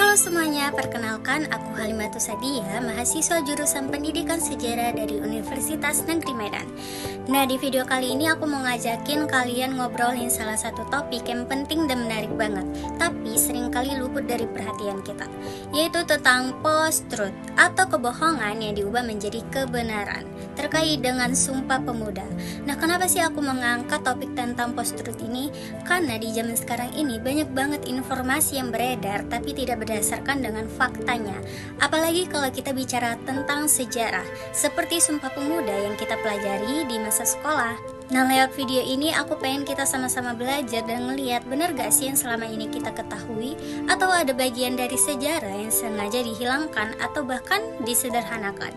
Halo semuanya, perkenalkan aku Halimatus Sadia, mahasiswa jurusan Pendidikan Sejarah dari Universitas Negeri Medan. Nah, di video kali ini aku mau ngajakin kalian ngobrolin salah satu topik yang penting dan menarik banget, tapi seringkali luput dari perhatian kita, yaitu tentang post-truth atau kebohongan yang diubah menjadi kebenaran terkait dengan Sumpah Pemuda. Nah, kenapa sih aku mengangkat topik tentang post-truth ini? Karena di zaman sekarang ini banyak banget informasi yang beredar tapi tidak berdasarkan dengan faktanya. Apalagi kalau kita bicara tentang sejarah, seperti Sumpah Pemuda yang kita pelajari di masa sekolah. Nah, lewat video ini aku pengen kita sama-sama belajar dan ngeliat bener gak sih yang selama ini kita ketahui, atau ada bagian dari sejarah yang sengaja dihilangkan atau bahkan disederhanakan.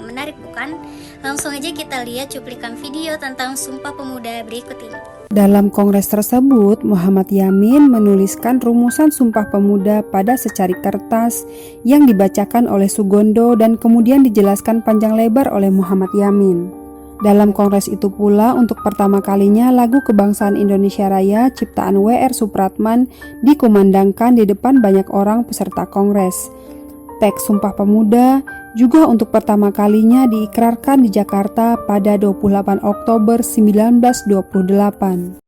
Menarik bukan? Langsung aja kita lihat cuplikan video tentang Sumpah Pemuda berikut ini. Dalam kongres tersebut, Muhammad Yamin menuliskan rumusan Sumpah Pemuda pada secari kertas yang dibacakan oleh Sugondo dan kemudian dijelaskan panjang lebar oleh Muhammad Yamin. Dalam kongres itu pula, untuk pertama kalinya lagu Kebangsaan Indonesia Raya ciptaan W.R. Supratman dikumandangkan di depan banyak orang peserta kongres. Teks Sumpah Pemuda juga untuk pertama kalinya diikrarkan di Jakarta pada 28 Oktober 1928.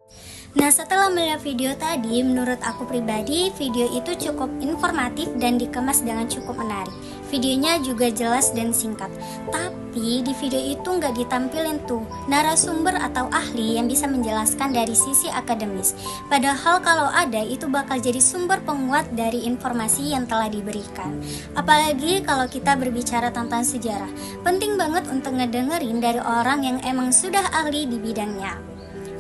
Nah, setelah melihat video tadi, menurut aku pribadi, video itu cukup informatif dan dikemas dengan cukup menarik. Videonya juga jelas dan singkat. Tapi di video itu nggak ditampilin tuh narasumber atau ahli yang bisa menjelaskan dari sisi akademis. Padahal kalau ada, itu bakal jadi sumber penguat dari informasi yang telah diberikan. Apalagi kalau kita berbicara tentang sejarah, penting banget untuk ngedengerin dari orang yang emang sudah ahli di bidangnya.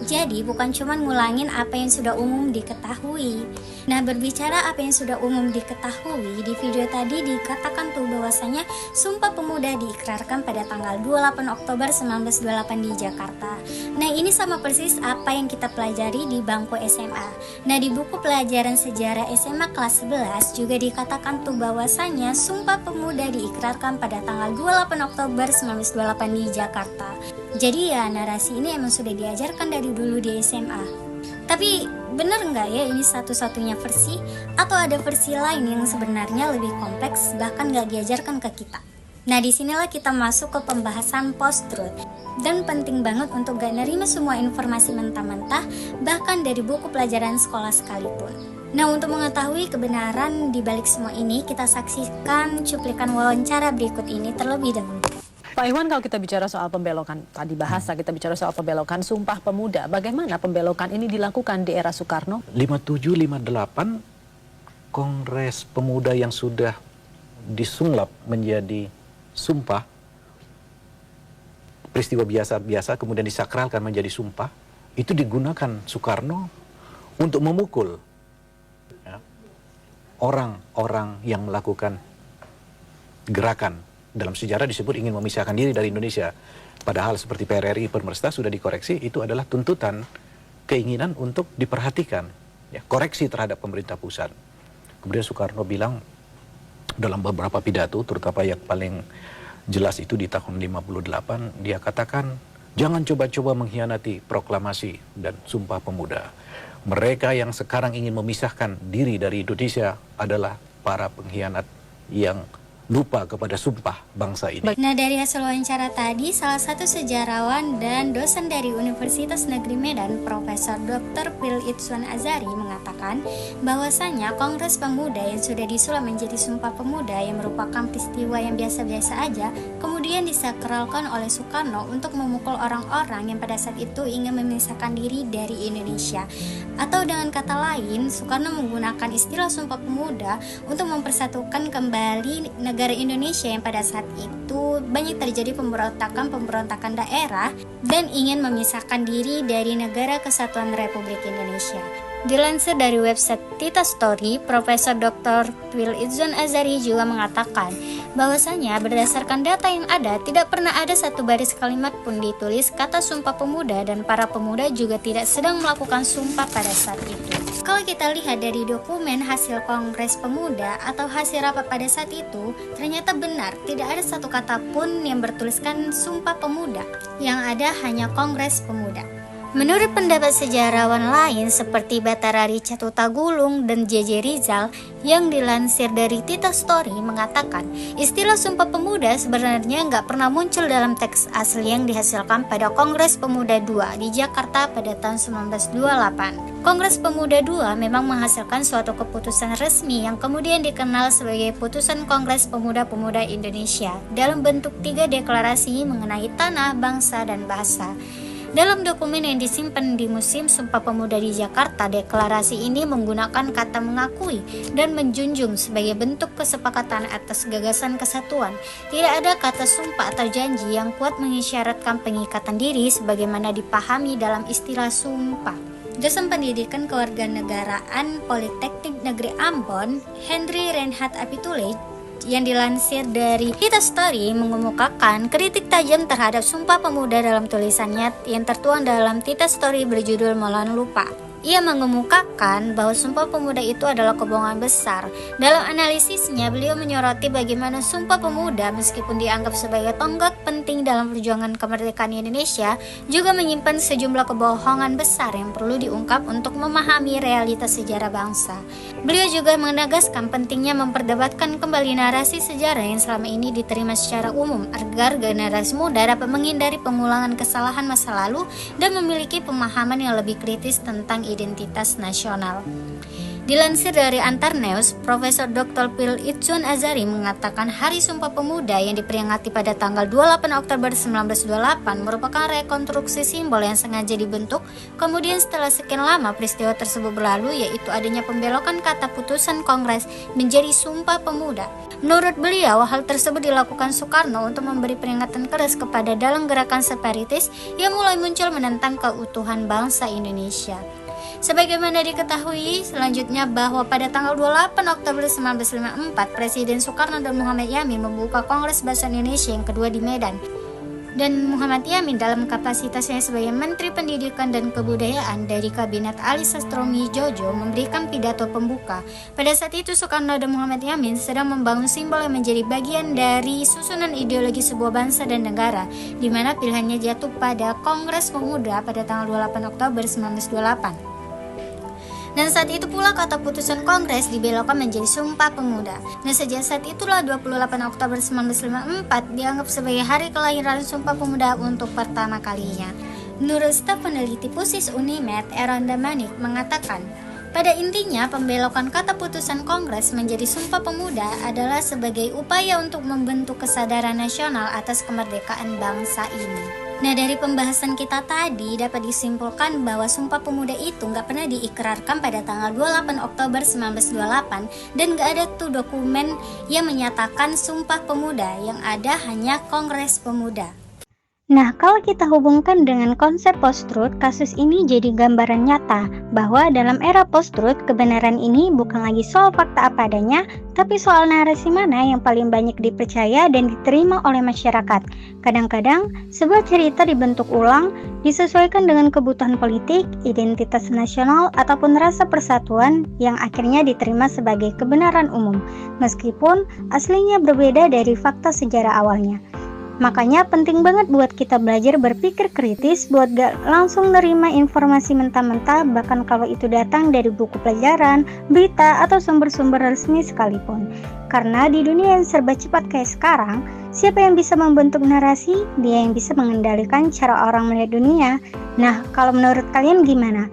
Jadi bukan cuma ngulangin apa yang sudah umum diketahui. Nah, berbicara apa yang sudah umum diketahui, di video tadi dikatakan tuh bahwasanya Sumpah Pemuda diikrarkan pada tanggal 28 Oktober 1928 di Jakarta. Nah, ini sama persis apa yang kita pelajari di bangku SMA. Nah, di buku pelajaran sejarah SMA kelas 11 juga dikatakan tuh bahwasanya Sumpah Pemuda diikrarkan pada tanggal 28 Oktober 1928 di Jakarta. Jadi ya, narasi ini emang sudah diajarkan dari dulu di SMA. Tapi bener nggak ya ini satu-satunya versi? Atau ada versi lain yang sebenarnya lebih kompleks bahkan nggak diajarkan ke kita? Nah, disinilah kita masuk ke pembahasan post-truth. Dan penting banget untuk gak nerima semua informasi mentah-mentah, bahkan dari buku pelajaran sekolah sekalipun. Nah, untuk mengetahui kebenaran di balik semua ini, kita saksikan cuplikan wawancara berikut ini terlebih dahulu. Pak Iwan, kalau kita bicara soal pembelokan, tadi bahasa kita bicara soal pembelokan Sumpah Pemuda, bagaimana pembelokan ini dilakukan di era Soekarno? 57-58, Kongres Pemuda yang sudah disulap menjadi sumpah, peristiwa biasa-biasa kemudian disakralkan menjadi sumpah, itu digunakan Soekarno untuk memukul orang-orang yang melakukan gerakan. Dalam sejarah disebut ingin memisahkan diri dari Indonesia. Padahal seperti PRRI Pemerintah sudah dikoreksi, itu adalah tuntutan keinginan untuk diperhatikan, ya, koreksi terhadap pemerintah pusat. Kemudian Soekarno bilang dalam beberapa pidato, terutama yang paling jelas itu di tahun 58, dia katakan, jangan coba-coba mengkhianati proklamasi dan Sumpah Pemuda. Mereka yang sekarang ingin memisahkan diri dari Indonesia adalah para pengkhianat yang lupa kepada sumpah bangsa ini. Nah, dari hasil wawancara tadi, salah satu sejarawan dan dosen dari Universitas Negeri Medan, Profesor Dr. Phil Itzwan Azari mengatakan bahwasanya Kongres Pemuda yang sudah disulap menjadi Sumpah Pemuda yang merupakan peristiwa yang biasa-biasa aja, kemudian disakralkan oleh Soekarno untuk memukul orang-orang yang pada saat itu ingin memisahkan diri dari Indonesia. Atau dengan kata lain, Soekarno menggunakan istilah Sumpah Pemuda untuk mempersatukan kembali negara Indonesia yang pada saat itu banyak terjadi pemberontakan daerah dan ingin memisahkan diri dari Negara Kesatuan Republik Indonesia. Dilansir dari website Tita Story, Profesor Dr. Phil Itzwan Azari juga mengatakan bahwasanya berdasarkan data yang ada, tidak pernah ada satu baris kalimat pun ditulis kata Sumpah Pemuda dan para pemuda juga tidak sedang melakukan sumpah pada saat itu. Kalau kita lihat dari dokumen hasil Kongres Pemuda atau hasil rapat pada saat itu, ternyata benar tidak ada satu kata pun yang bertuliskan Sumpah Pemuda. Yang ada hanya Kongres Pemuda. Menurut pendapat sejarawan lain seperti Batara Richard Hutagulung dan J.J. Rizal yang dilansir dari Tita Story mengatakan istilah Sumpah Pemuda sebenarnya nggak pernah muncul dalam teks asli yang dihasilkan pada Kongres Pemuda II di Jakarta pada tahun 1928. Kongres Pemuda II memang menghasilkan suatu keputusan resmi yang kemudian dikenal sebagai Putusan Kongres Pemuda-Pemuda Indonesia dalam bentuk 3 deklarasi mengenai tanah, bangsa, dan bahasa. Dalam dokumen yang disimpan di Museum Sumpah Pemuda di Jakarta, deklarasi ini menggunakan kata mengakui dan menjunjung sebagai bentuk kesepakatan atas gagasan kesatuan. Tidak ada kata sumpah atau janji yang kuat mengisyaratkan pengikatan diri sebagaimana dipahami dalam istilah sumpah. Dosen Pendidikan Kewarganegaraan Politeknik Negeri Ambon, Henry Reinhard Apitule, yang dilansir dari Tita Story mengemukakan kritik tajam terhadap Sumpah Pemuda dalam tulisannya yang tertuang dalam Tita Story berjudul Melawan Lupa. Ia mengemukakan bahwa Sumpah Pemuda itu adalah kebohongan besar. Dalam analisisnya, beliau menyoroti bagaimana Sumpah Pemuda meskipun dianggap sebagai tonggak penting dalam perjuangan kemerdekaan Indonesia, juga menyimpan sejumlah kebohongan besar yang perlu diungkap untuk memahami realitas sejarah bangsa. Beliau juga menegaskan pentingnya memperdebatkan kembali narasi sejarah yang selama ini diterima secara umum agar generasi muda dapat menghindari pengulangan kesalahan masa lalu dan memiliki pemahaman yang lebih kritis tentang identitas nasional. Dilansir dari Antarnews, Profesor Dr. Phil Itzun Azari mengatakan Hari Sumpah Pemuda yang diperingati pada tanggal 28 Oktober 1928 merupakan rekonstruksi simbol yang sengaja dibentuk kemudian setelah sekian lama peristiwa tersebut berlalu, yaitu adanya pembelokan kata putusan Kongres menjadi Sumpah Pemuda. Menurut beliau, hal tersebut dilakukan Soekarno untuk memberi peringatan keras kepada dalam gerakan separatis yang mulai muncul menentang keutuhan bangsa Indonesia. Sebagaimana diketahui selanjutnya bahwa pada tanggal 28 Oktober 1954, Presiden Soekarno dan Muhammad Yamin membuka Kongres Bahasa Indonesia yang kedua di Medan. Dan Muhammad Yamin dalam kapasitasnya sebagai Menteri Pendidikan dan Kebudayaan dari Kabinet Ali Sastromi Djodjo memberikan pidato pembuka. Pada saat itu Soekarno dan Muhammad Yamin sedang membangun simbol yang menjadi bagian dari susunan ideologi sebuah bangsa dan negara, di mana pilihannya jatuh pada Kongres Pemuda pada tanggal 28 Oktober 1928. Dan saat itu pula kata putusan Kongres dibelokkan menjadi Sumpah Pemuda. Dan sejak saat itulah 28 Oktober 1954 dianggap sebagai hari kelahiran Sumpah Pemuda untuk pertama kalinya. Menurut staf peneliti PUSIS Unimed, Eranda Manik mengatakan, pada intinya pembelokan kata putusan Kongres menjadi Sumpah Pemuda adalah sebagai upaya untuk membentuk kesadaran nasional atas kemerdekaan bangsa ini. Nah, dari pembahasan kita tadi dapat disimpulkan bahwa Sumpah Pemuda itu nggak pernah diikrarkan pada tanggal 28 Oktober 1928 dan nggak ada tuh dokumen yang menyatakan Sumpah Pemuda, yang ada hanya Kongres Pemuda. Nah, kalau kita hubungkan dengan konsep post-truth, kasus ini jadi gambaran nyata bahwa dalam era post-truth, kebenaran ini bukan lagi soal fakta apa adanya, tapi soal narasi mana yang paling banyak dipercaya dan diterima oleh masyarakat. Kadang-kadang, sebuah cerita dibentuk ulang, disesuaikan dengan kebutuhan politik, identitas nasional, ataupun rasa persatuan yang akhirnya diterima sebagai kebenaran umum, meskipun aslinya berbeda dari fakta sejarah awalnya. Makanya penting banget buat kita belajar berpikir kritis, buat gak langsung nerima informasi mentah-mentah, bahkan kalau itu datang dari buku pelajaran, berita, atau sumber-sumber resmi sekalipun. Karena di dunia yang serba cepat kayak sekarang, siapa yang bisa membentuk narasi? Dia yang bisa mengendalikan cara orang melihat dunia. Nah, kalau menurut kalian gimana?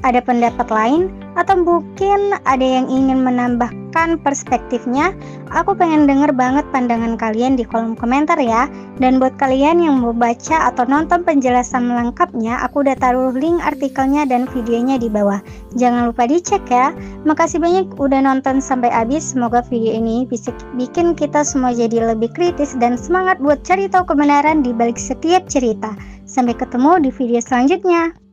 Ada pendapat lain? Atau mungkin ada yang ingin menambahkan perspektifnya? Aku pengen denger banget pandangan kalian di kolom komentar ya. Dan buat kalian yang mau baca atau nonton penjelasan lengkapnya, aku udah taruh link artikelnya dan videonya di bawah. Jangan lupa dicek ya. Makasih banyak udah nonton sampai habis. Semoga video ini bisa bikin kita semua jadi lebih kritis dan semangat buat cari tahu kebenaran di balik setiap cerita. Sampai ketemu di video selanjutnya.